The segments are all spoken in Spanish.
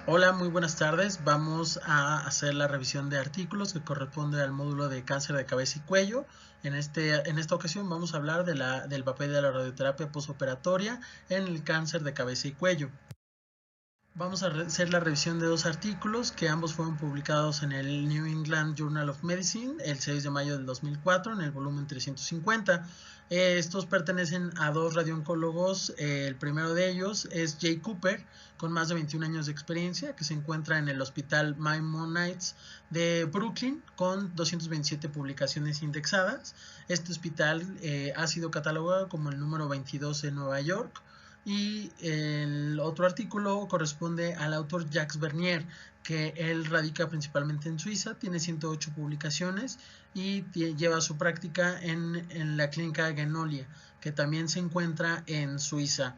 Hola, muy buenas tardes. Vamos a hacer la revisión de artículos que corresponde al módulo de cáncer de cabeza y cuello. En esta ocasión vamos a hablar del papel de la radioterapia postoperatoria en el cáncer de cabeza y cuello. Vamos a hacer la revisión de dos artículos que ambos fueron publicados en el New England Journal of Medicine el 6 de mayo del 2004 en el volumen 350. Estos pertenecen a dos radiooncólogos. El primero de ellos es Jay Cooper, con más de 21 años de experiencia, que se encuentra en el Hospital Maimonides de Brooklyn con 227 publicaciones indexadas. Este hospital ha sido catalogado como el número 22 en Nueva York. Y el otro artículo corresponde al autor Jacques Bernier, que él radica principalmente en Suiza, tiene 108 publicaciones y lleva su práctica en la clínica Genolia, que también se encuentra en Suiza.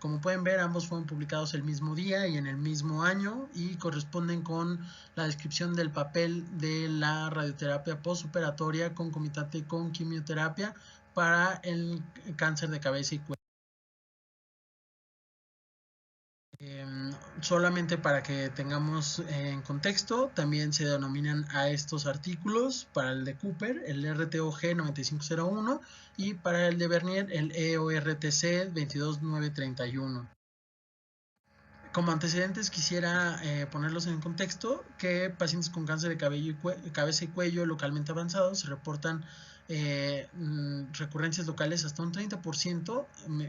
Como pueden ver, ambos fueron publicados el mismo día y en el mismo año y corresponden con la descripción del papel de la radioterapia postoperatoria concomitante con quimioterapia para el cáncer de cabeza y cuello. Solamente para que tengamos en contexto, también se denominan a estos artículos para el de Cooper el RTOG 9501 y para el de Bernier el EORTC 22931. Como antecedentes quisiera ponerlos en contexto que pacientes con cáncer de cabeza y cuello localmente avanzados se reportan recurrencias locales hasta un 30%,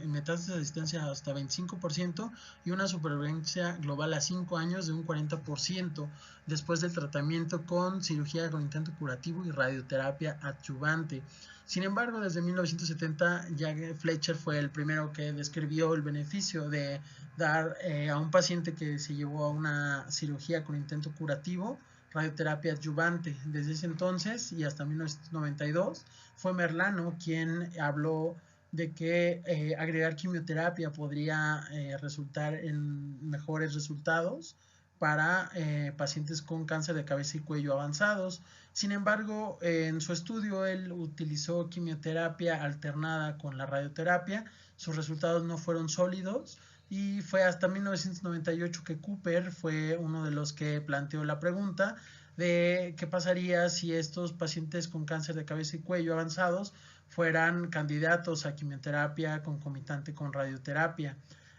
metástasis a distancia hasta 25% y una supervivencia global a 5 años de un 40% después del tratamiento con cirugía con intento curativo y radioterapia adyuvante. Sin embargo, desde 1970, Jack Fletcher fue el primero que describió el beneficio de dar a un paciente que se llevó a una cirugía con intento curativo radioterapia adyuvante. Desde ese entonces y hasta 1992 fue Merlano quien habló de que agregar quimioterapia podría resultar en mejores resultados para pacientes con cáncer de cabeza y cuello avanzados. Sin embargo, en su estudio él utilizó quimioterapia alternada con la radioterapia. Sus resultados no fueron sólidos y fue hasta 1998 que Cooper fue uno de los que planteó la pregunta de qué pasaría si estos pacientes con cáncer de cabeza y cuello avanzados fueran candidatos a quimioterapia concomitante con radioterapia.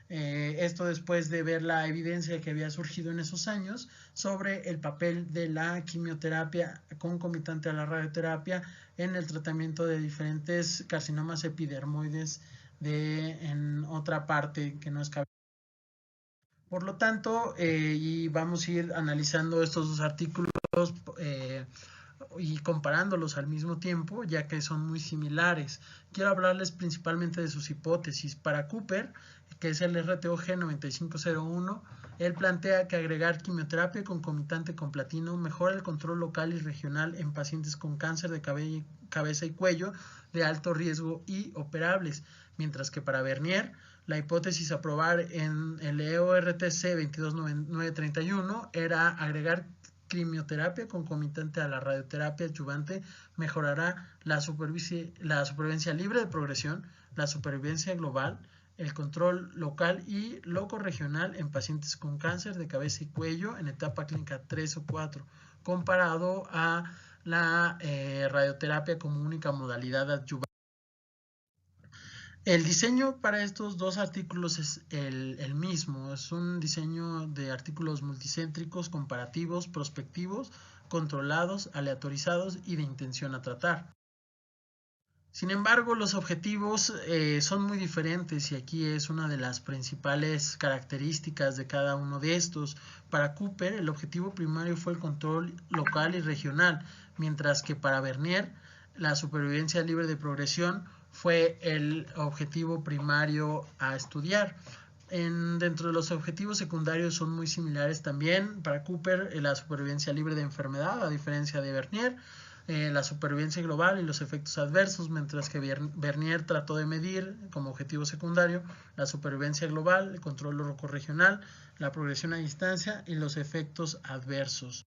Esto después de ver la evidencia que había surgido en esos años sobre el papel de la quimioterapia concomitante a la radioterapia en el tratamiento de diferentes carcinomas epidermoides en otra parte que no es cabeza. Por lo tanto, y vamos a ir analizando estos dos artículos eh, y comparándolos al mismo tiempo, ya que son muy similares. Quiero hablarles principalmente de sus hipótesis. Para Cooper, que es el RTOG 9501, él plantea que agregar quimioterapia concomitante con platino mejora el control local y regional en pacientes con cáncer de cabeza y cuello de alto riesgo y operables, mientras que para Bernier, la hipótesis a probar en el EORTC 22931 era agregar quimioterapia concomitante a la radioterapia adyuvante mejorará la supervivencia libre de progresión, la supervivencia global, el control local y locorregional en pacientes con cáncer de cabeza y cuello en etapa clínica 3 o 4, comparado a la radioterapia como única modalidad adyuvante. El diseño para estos dos artículos es el mismo, es un diseño de artículos multicéntricos, comparativos, prospectivos, controlados, aleatorizados y de intención a tratar. Sin embargo, los objetivos son muy diferentes y aquí es una de las principales características de cada uno de estos. Para Cooper, el objetivo primario fue el control local y regional, mientras que para Bernier, la supervivencia libre de progresión fue el objetivo primario a estudiar. Dentro de los objetivos secundarios son muy similares también. Para Cooper, la supervivencia libre de enfermedad, a diferencia de Bernier, la supervivencia global y los efectos adversos, mientras que Bernier trató de medir como objetivo secundario la supervivencia global, el control locorregional, la progresión a distancia y los efectos adversos.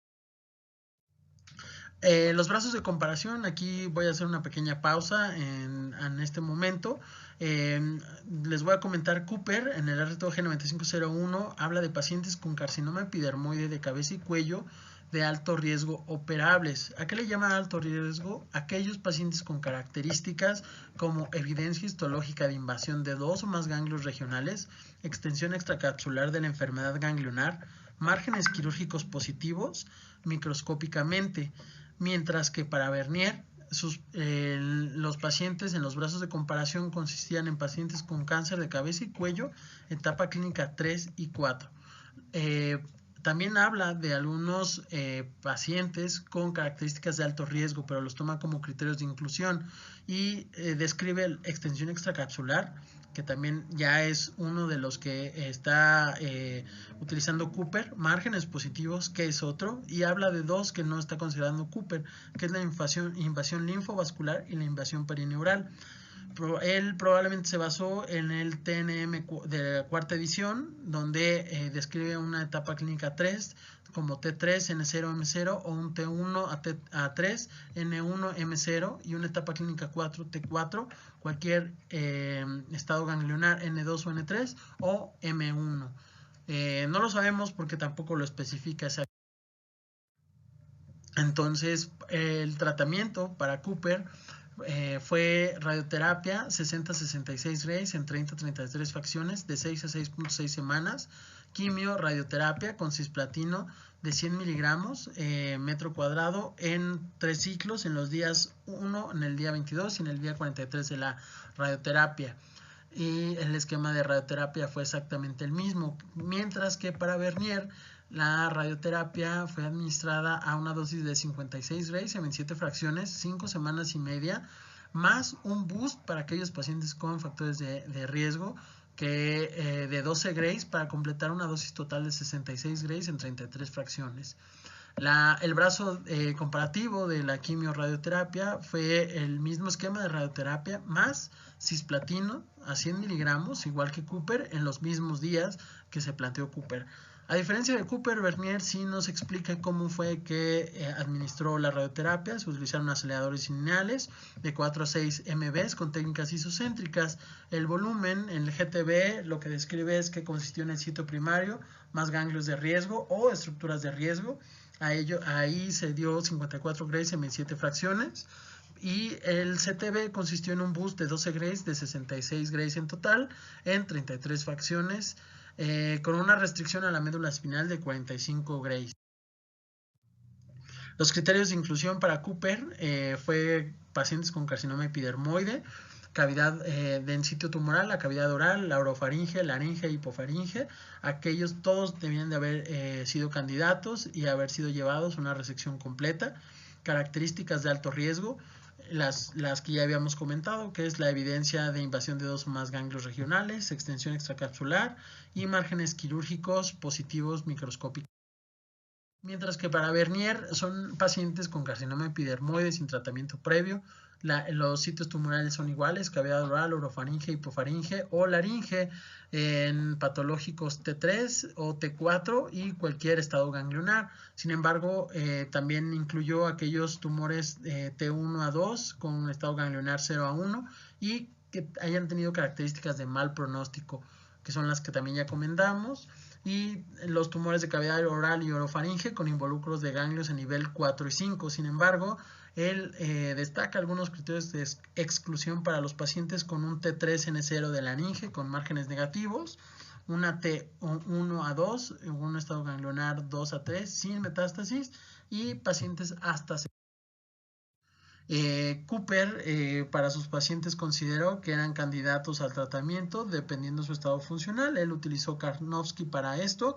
Los brazos de comparación, aquí voy a hacer una pequeña pausa en este momento. Les voy a comentar Cooper en el RTOG 9501 habla de pacientes con carcinoma epidermoide de cabeza y cuello de alto riesgo operables. ¿A qué le llama alto riesgo? Aquellos pacientes con características como evidencia histológica de invasión de 2 o más ganglios regionales, extensión extracapsular de la enfermedad ganglionar, márgenes quirúrgicos positivos microscópicamente, mientras que para Bernier los pacientes en los brazos de comparación consistían en pacientes con cáncer de cabeza y cuello, etapa clínica 3 y 4. También habla de algunos pacientes con características de alto riesgo, pero los toma como criterios de inclusión y describe la extensión extracapsular, que también ya es uno de los que está utilizando Cooper, márgenes positivos, que es otro, y habla de dos que no está considerando Cooper, que es la invasión linfovascular y la invasión perineural. Él probablemente se basó en el TNM de la cuarta edición, donde describe una etapa clínica 3 como T3, N0, M0 o un T1 a 3, N1, M0 y una etapa clínica 4, T4, cualquier estado ganglionar N2 o N3 o M1. No lo sabemos porque tampoco lo especifica exactamente. Entonces, el tratamiento para Cooper fue radioterapia 60-66 Grays en 30-33 fracciones de 6 a 6.6 semanas, quimio radioterapia con cisplatino de 100 miligramos metro cuadrado en 3 ciclos en los días 1, en el día 22 y en el día 43 de la radioterapia. Y el esquema de radioterapia fue exactamente el mismo, mientras que para Bernier la radioterapia fue administrada a una dosis de 56 Grays en 27 fracciones, 5 semanas y media, más un boost para aquellos pacientes con factores de riesgo que de 12 Grays para completar una dosis total de 66 Grays en 33 fracciones. El brazo comparativo de la quimio-radioterapia fue el mismo esquema de radioterapia más cisplatino a 100 miligramos, igual que Cooper, en los mismos días que se planteó Cooper. A diferencia de Cooper, Bernier sí nos explica cómo fue que administró la radioterapia. Se utilizaron aceleradores lineales de 4 a 6 MBs con técnicas isocéntricas. El volumen en el GTB lo que describe es que consistió en el sitio primario, más ganglios de riesgo o estructuras de riesgo. Ahí se dio 54 Grays en 27 fracciones. Y el CTB consistió en un boost de 12 Grays de 66 Grays en total en 33 fracciones, con una restricción a la médula espinal de 45 Grays. Los criterios de inclusión para Cooper fue pacientes con carcinoma epidermoide, cavidad de sitio tumoral, la cavidad oral, la orofaringe, laringe, hipofaringe. Aquellos todos debían de haber sido candidatos y haber sido llevados a una resección completa. Características de alto riesgo, las que ya habíamos comentado, que es la evidencia de invasión de 2 o más ganglios regionales, extensión extracapsular y márgenes quirúrgicos positivos microscópicos. Mientras que para Bernier son pacientes con carcinoma epidermoide sin tratamiento previo. Los sitios tumorales son iguales, cavidad oral, orofaringe, hipofaringe o laringe en patológicos T3 o T4 y cualquier estado ganglionar. Sin embargo, también incluyó aquellos tumores T1 a 2 con estado ganglionar 0 a 1 y que hayan tenido características de mal pronóstico, que son las que también ya comentamos, y los tumores de cavidad oral y orofaringe con involucros de ganglios en nivel 4 y 5. Sin embargo, él destaca algunos criterios de exclusión para los pacientes con un T3N0 de laringe con márgenes negativos, una T1 a 2, un estado ganglionar 2 a 3 sin metástasis y pacientes hasta Cooper para sus pacientes consideró que eran candidatos al tratamiento dependiendo de su estado funcional. Él utilizó Karnofsky para esto.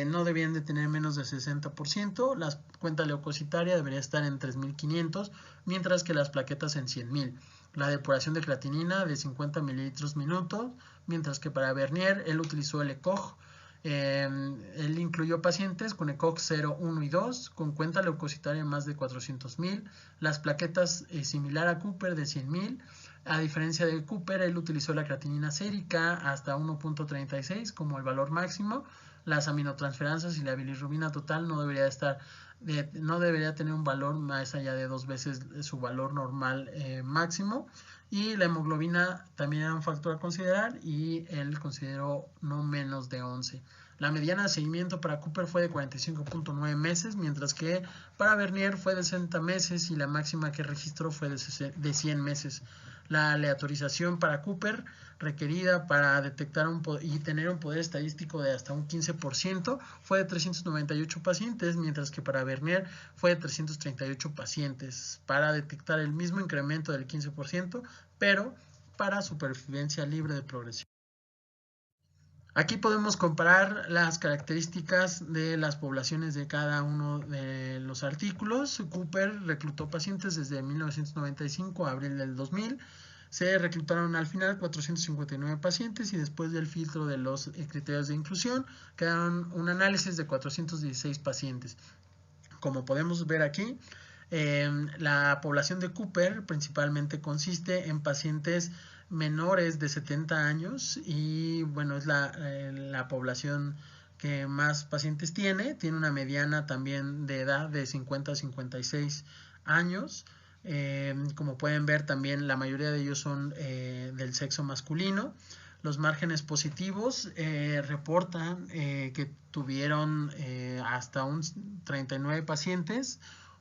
No debían de tener menos del 60%. La cuenta leucocitaria debería estar en 3.500, mientras que las plaquetas en 100.000. La depuración de creatinina de 50 mililitros minuto, mientras que para Bernier él utilizó el ECOG. Él incluyó pacientes con ECOG 0, 1 y 2 con cuenta leucocitaria más de 400.000, las plaquetas similar a Cooper de 100.000, A diferencia de Cooper, él utilizó la creatinina sérica hasta 1.36 como el valor máximo. Las aminotransferansas y la bilirrubina total no debería tener un valor más allá de 2 veces su valor normal máximo. Y la hemoglobina también era un factor a considerar y él consideró no menos de 11. La mediana de seguimiento para Cooper fue de 45.9 meses, mientras que para Bernier fue de 60 meses y la máxima que registró fue de 100 meses. La aleatorización para Cooper requerida para detectar y tener un poder estadístico de hasta un 15% fue de 398 pacientes, mientras que para Bernier fue de 338 pacientes para detectar el mismo incremento del 15%, pero para supervivencia libre de progresión. Aquí podemos comparar las características de las poblaciones de cada uno de los artículos. Cooper reclutó pacientes desde 1995 a abril del 2000. Se reclutaron al final 459 pacientes y después del filtro de los criterios de inclusión quedaron un análisis de 416 pacientes. Como podemos ver aquí, la población de Cooper principalmente consiste en pacientes menores de 70 años y bueno, es la población que más pacientes tiene una mediana también de edad de 50 a 56 años. Como pueden ver también la mayoría de ellos son del sexo masculino. Los márgenes positivos reportan que tuvieron hasta un 39 pacientes,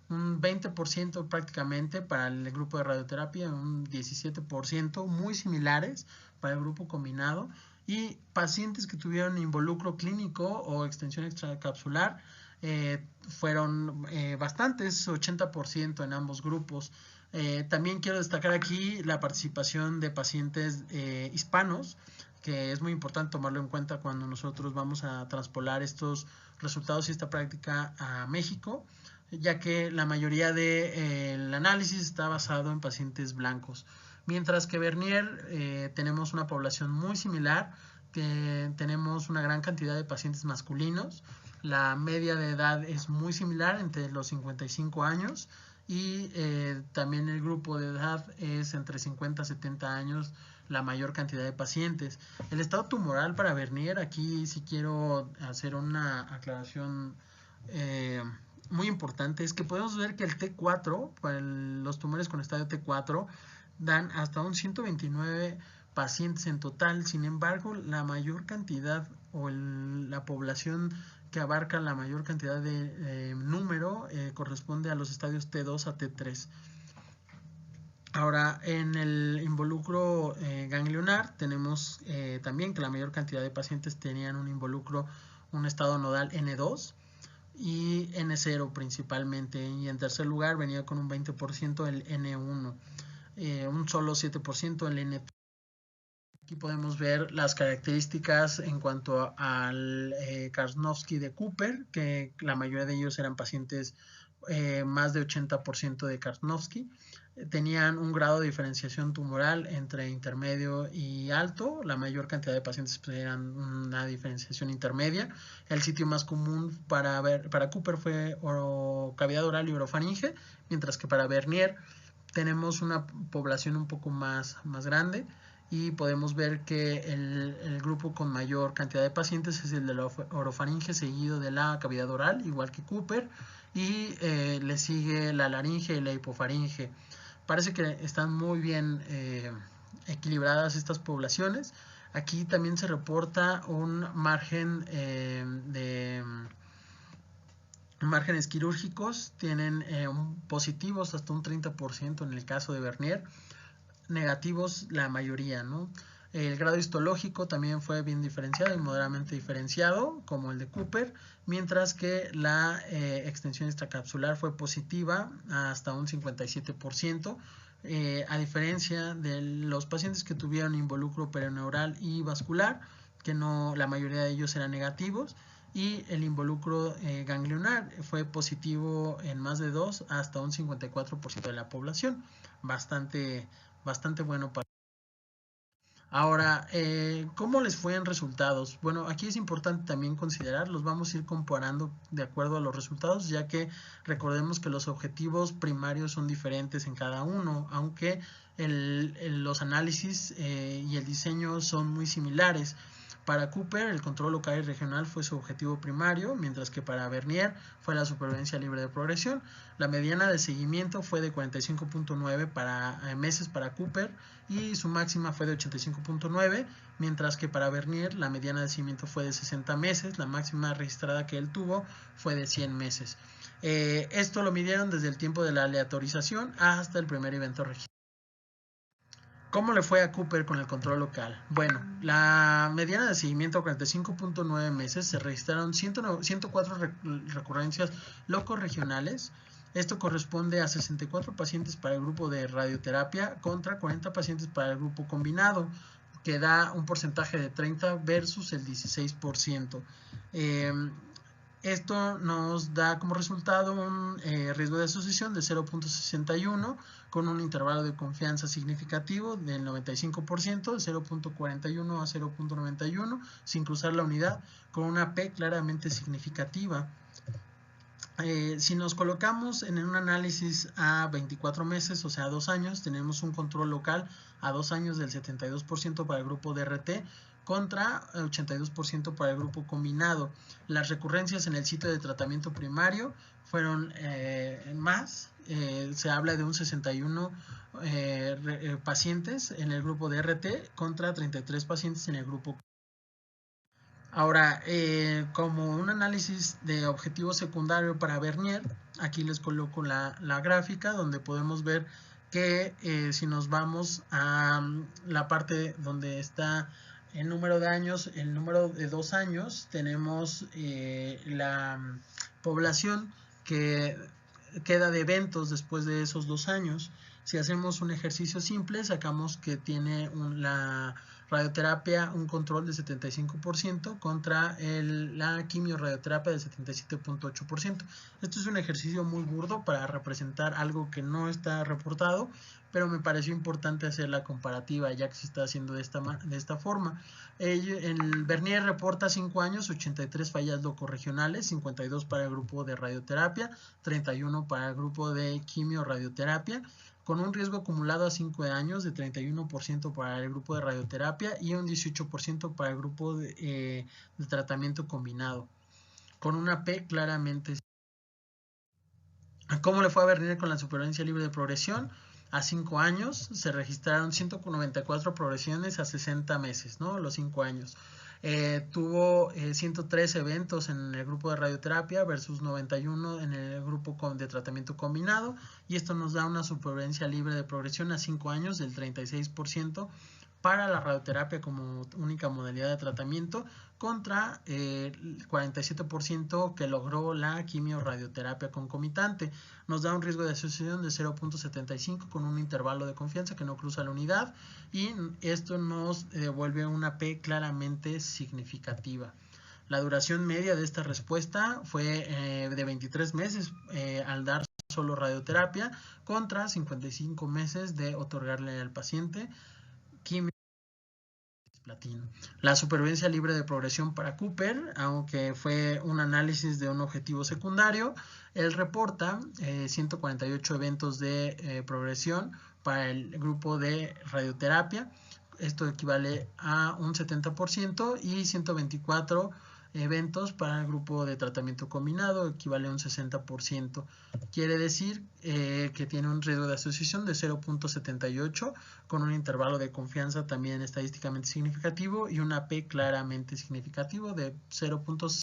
un 20% prácticamente para el grupo de radioterapia, un 17% muy similares para el grupo combinado, y pacientes que tuvieron involucro clínico o extensión extracapsular fueron bastantes, 80% en ambos grupos. También quiero destacar aquí la participación de pacientes hispanos, que es muy importante tomarlo en cuenta cuando nosotros vamos a traspolar estos resultados y esta práctica a México, ya que la mayoría del análisis está basado en pacientes blancos. Mientras que Bernier tenemos una población muy similar, tenemos una gran cantidad de pacientes masculinos, la media de edad es muy similar, entre los 55 años, y también el grupo de edad es entre 50 a 70 años, la mayor cantidad de pacientes. El estado tumoral para Bernier, aquí sí quiero hacer una aclaración muy importante, es que podemos ver que el T4, para los tumores con estadio T4, dan hasta un 129 pacientes en total. Sin embargo, la mayor cantidad o la población que abarca la mayor cantidad de número corresponde a los estadios T2 a T3. Ahora, en el involucro ganglionar tenemos también que la mayor cantidad de pacientes tenían un estado nodal N2 y N0 principalmente, y en tercer lugar venía con un 20% el N1, un solo 7% el N3. Aquí podemos ver las características en cuanto al Karnofsky de Cooper, que la mayoría de ellos eran pacientes más de 80% de Karnofsky. Tenían un grado de diferenciación tumoral entre intermedio y alto. La mayor cantidad de pacientes eran una diferenciación intermedia. El sitio más común para Cooper fue cavidad oral y orofaringe, mientras que para Bernier tenemos una población un poco más grande, y podemos ver que el grupo con mayor cantidad de pacientes es el de la orofaringe, seguido de la cavidad oral, igual que Cooper, y le sigue la laringe y la hipofaringe. Parece que están muy bien equilibradas estas poblaciones. Aquí también se reporta un margen de márgenes quirúrgicos, tienen positivos hasta un 30% en el caso de Bernier, negativos la mayoría, ¿no? El grado histológico también fue bien diferenciado y moderadamente diferenciado, como el de Cooper, mientras que la extensión extracapsular fue positiva hasta un 57%, a diferencia de los pacientes que tuvieron involucro perineural y vascular, que no, la mayoría de ellos eran negativos, y el involucro ganglionar fue positivo en más de 2 hasta un 54% de la población, bastante bueno para. Ahora, ¿cómo les fue en resultados? Bueno, aquí es importante también considerar, los vamos a ir comparando de acuerdo a los resultados, ya que recordemos que los objetivos primarios son diferentes en cada uno, aunque los análisis y el diseño son muy similares. Para Cooper, el control local y regional fue su objetivo primario, mientras que para Bernier fue la supervivencia libre de progresión. La mediana de seguimiento fue de 45.9 meses para Cooper y su máxima fue de 85.9, mientras que para Bernier la mediana de seguimiento fue de 60 meses, la máxima registrada que él tuvo fue de 100 meses. Esto lo midieron desde el tiempo de la aleatorización hasta el primer evento registrado. ¿Cómo le fue a Cooper con el control local? Bueno, la mediana de seguimiento 45.9 meses, se registraron 104 recurrencias locorregionales. Esto corresponde a 64 pacientes para el grupo de radioterapia contra 40 pacientes para el grupo combinado, que da un porcentaje de 30 versus el 16%. Esto nos da como resultado un riesgo de asociación de 0.61 con un intervalo de confianza significativo del 95%, de 0.41 a 0.91, sin cruzar la unidad, con una P claramente significativa. Si nos colocamos en un análisis a 24 meses, o sea, 2 años, tenemos un control local a 2 años del 72% para el grupo DRT contra 82% para el grupo combinado. Las recurrencias en el sitio de tratamiento primario fueron más, se habla de un 61 pacientes en el grupo DRT contra 33 pacientes en el grupo. Ahora, como un análisis de objetivo secundario para Bernier, aquí les coloco la gráfica donde podemos ver que si nos vamos a la parte donde está el número de años, el número de 2 años, tenemos la población que queda de eventos después de esos 2 años. Si hacemos un ejercicio simple, sacamos que tiene la radioterapia un control de 75% contra la quimioradioterapia de 77.8%. Esto es un ejercicio muy burdo para representar algo que no está reportado, pero me pareció importante hacer la comparativa ya que se está haciendo de esta forma. El Bernier reporta 5 años, 83 fallas locorregionales, 52 para el grupo de radioterapia, 31 para el grupo de quimioradioterapia, con un riesgo acumulado a 5 años de 31% para el grupo de radioterapia y un 18% para el grupo de tratamiento combinado, con una P claramente. ¿Cómo le fue a Bernier con la supervivencia libre de progresión? A 5 años se registraron 194 progresiones a 60 meses, ¿no? Los 5 años. Tuvo 103 eventos en el grupo de radioterapia versus 91 en el grupo de tratamiento combinado, y esto nos da una supervivencia libre de progresión a 5 años del 36% para la radioterapia como única modalidad de tratamiento contra el 47% que logró la quimioradioterapia concomitante. Nos da un riesgo de asociación de 0.75 con un intervalo de confianza que no cruza la unidad, y esto nos devuelve una P claramente significativa. La duración media de esta respuesta fue de 23 meses al dar solo radioterapia contra 55 meses de otorgarle al paciente quimio platino. La supervivencia libre de progresión para Cooper, aunque fue un análisis de un objetivo secundario, él reporta 148 eventos de progresión para el grupo de radioterapia. Esto equivale a un 70%, y 124 eventos para el grupo de tratamiento combinado, equivale a un 60%. Quiere decir que tiene un riesgo de asociación de 0.78 con un intervalo de confianza también estadísticamente significativo y una P claramente significativo de 0.6.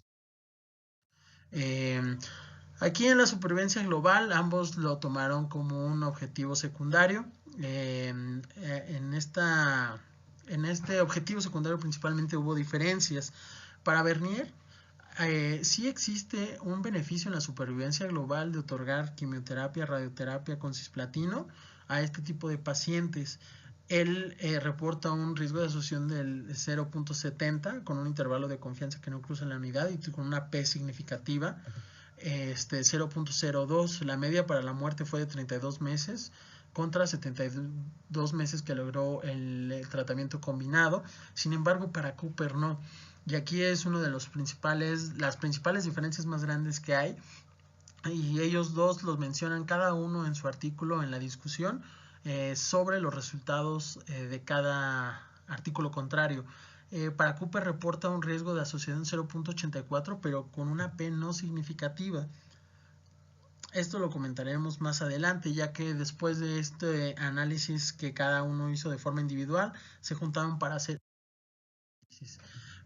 Aquí en la supervivencia global ambos lo tomaron como un objetivo secundario. En este objetivo secundario principalmente hubo diferencias. Para Bernier, sí existe un beneficio en la supervivencia global de otorgar quimioterapia, radioterapia con cisplatino a este tipo de pacientes. Él reporta un riesgo de asociación del 0.70 con un intervalo de confianza que no cruza la unidad y con una P significativa. 0.02. La media para la muerte fue de 32 meses. contra 72 meses que logró el tratamiento combinado. Sin embargo, para Cooper no. Y aquí es uno de las principales diferencias más grandes que hay. Y ellos dos los mencionan cada uno en su artículo en la discusión sobre los resultados de cada artículo contrario. Para Cooper reporta un riesgo de asociación 0.84, pero con una P no significativa. Esto lo comentaremos más adelante, ya que después de este análisis que cada uno hizo de forma individual, se juntaron para hacer análisis.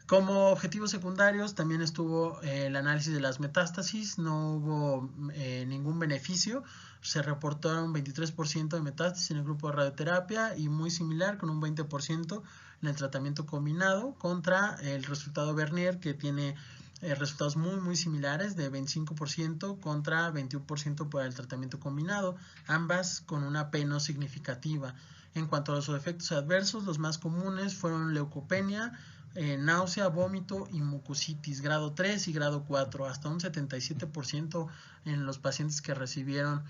Como objetivos secundarios también estuvo el análisis de las metástasis, no hubo ningún beneficio, se reportaron 23% de metástasis en el grupo de radioterapia y muy similar con un 20% en el tratamiento combinado contra el resultado Bernier que tiene resultados muy similares de 25% contra 21% para el tratamiento combinado, ambas con una P no significativa. En cuanto a los efectos adversos, los más comunes fueron leucopenia, náusea, vómito y mucositis grado 3 y grado 4, hasta un 77% en los pacientes que recibieron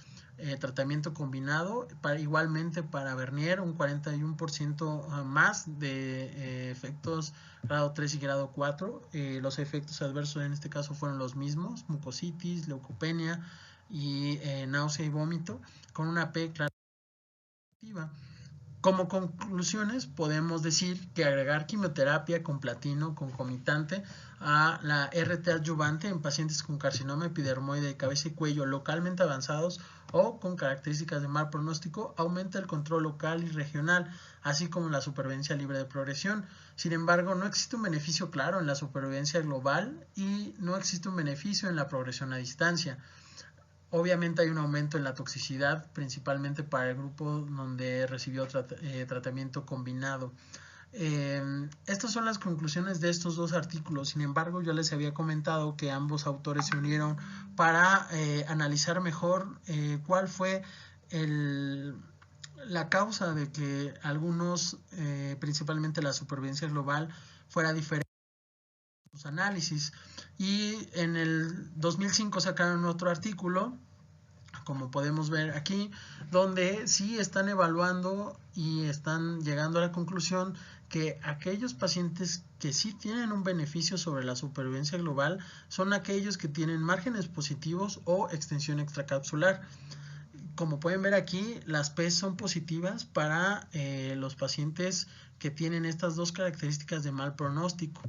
tratamiento combinado, igualmente para Bernier un 41% más de efectos grado 3 y grado 4, los efectos adversos en este caso fueron los mismos, mucositis, leucopenia y náusea y vómito, con una P clara. Como conclusiones, podemos decir que agregar quimioterapia con platino concomitante a la RT adyuvante en pacientes con carcinoma epidermoide de cabeza y cuello localmente avanzados o con características de mal pronóstico aumenta el control local y regional, así como la supervivencia libre de progresión. Sin embargo, no existe un beneficio claro en la supervivencia global y no existe un beneficio en la progresión a distancia. Obviamente hay un aumento en la toxicidad, principalmente para el grupo donde recibió tratamiento combinado. Estas son las conclusiones de estos dos artículos. Sin embargo, yo les había comentado que ambos autores se unieron para analizar mejor cuál fue la causa de que algunos, principalmente la supervivencia global, fuera diferente en sus análisis. Y en el 2005 sacaron otro artículo, como podemos ver aquí, donde sí están evaluando y están llegando a la conclusión que aquellos pacientes que sí tienen un beneficio sobre la supervivencia global son aquellos que tienen márgenes positivos o extensión extracapsular. Como pueden ver aquí, las P son positivas para los pacientes que tienen estas dos características de mal pronóstico.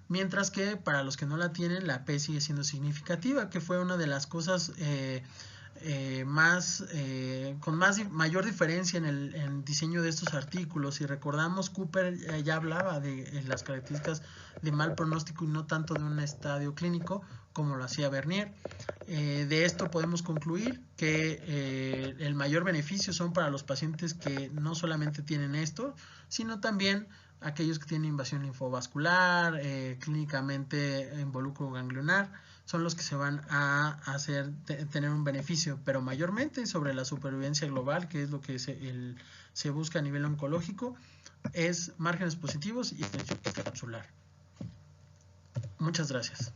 Mientras que para los que no la tienen, la P sigue siendo significativa, que fue una de las cosas con mayor diferencia en el diseño de estos artículos. Si recordamos, Cooper ya hablaba de las características de mal pronóstico y no tanto de un estadio clínico como lo hacía Bernier. De esto podemos concluir que el mayor beneficio son para los pacientes que no solamente tienen esto, sino también aquellos que tienen invasión linfovascular, clínicamente involucro ganglionar, son los que se van a tener un beneficio, pero mayormente sobre la supervivencia global, que es lo que se busca a nivel oncológico, es márgenes positivos y extensión extracapsular. Muchas gracias.